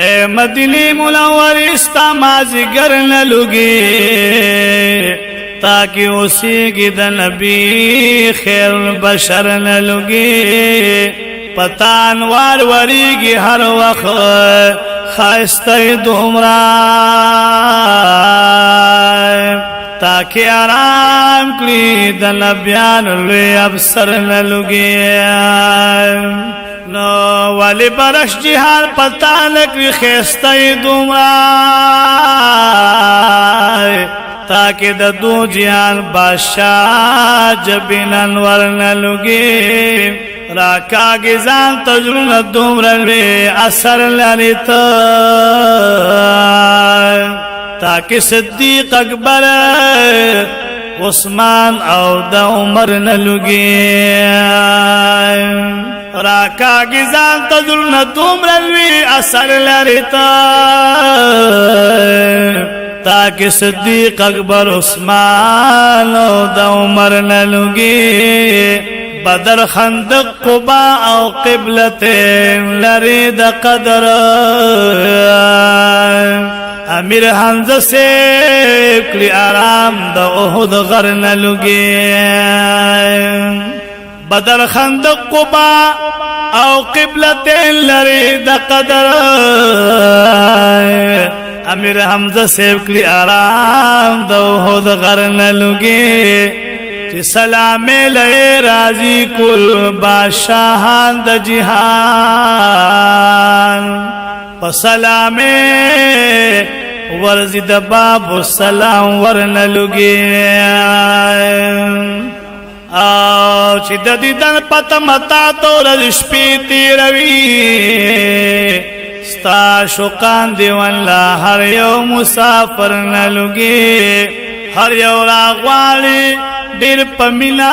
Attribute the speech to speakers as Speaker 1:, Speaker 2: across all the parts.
Speaker 1: اے مدینی منور استا مازگر نہ لگے تاکہ اسی کی د نبی خیر البشر نہ لگے پتان وار وری کی ہر وقت خاستہ دومرا تاکہ آرام کری د نبیان لوی افسر نہ لگے نو والی برش جہان پتا نکری خیستہ دومرا تاکہ د دو جہان بادشاہ جبین انور نہ لگے راکا گزان تجرون دومرا لوی اثر لریتا تاکہ صدیق اکبر عثمان او د عمر نہ لگے راکا گزان تجرون دومرا لوی اثر لریتا تاکہ صدیق اکبر عثمان او د عمر نہ لگے بدر خندق قبا او قبلتین لری د قدر امیر حمزہ سے کلی آرام د احد غر نہ لگے بدر خندق قبا او قبلتین لری د قدر امیر حمزہ سے کلی آرام د احد غر نہ لگے چی سلامی لئے راضی کل بادشاہان د جہان پسلامی ورزی د باب السلام ورن لگی آو چی د دیدن پتا متا تو رزش پیتی روی ستا شقان دیوان لا ہر یو مسافر نلگی ہر یو راغوالی دیر پمینا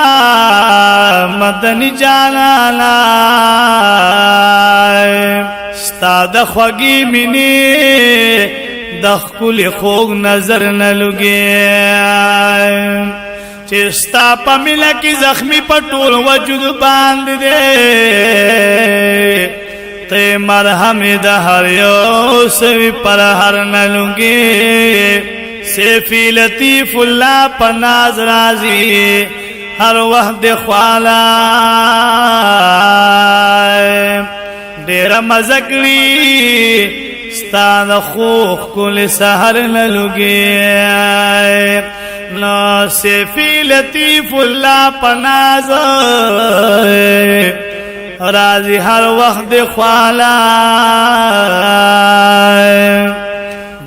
Speaker 1: مدنی جانانا ستا دخوگی منی دخکولی خوگ نظر نلگی چستا پمینا کی زخمی پٹول وجود باند دے تے مرہم دا ہر یو سوی پر ہر نلگی سیفی لطیف اللہ پناز رازی ہر وحد خوالا دیر مزکلی ستان خوخ کل سہر نلگی نو سیفی لطیف اللہ پناز رازی ہر وحد خوالا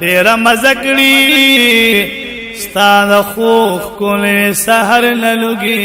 Speaker 1: دیر مزکڑی ستا د خوخ کلی سہر نلگی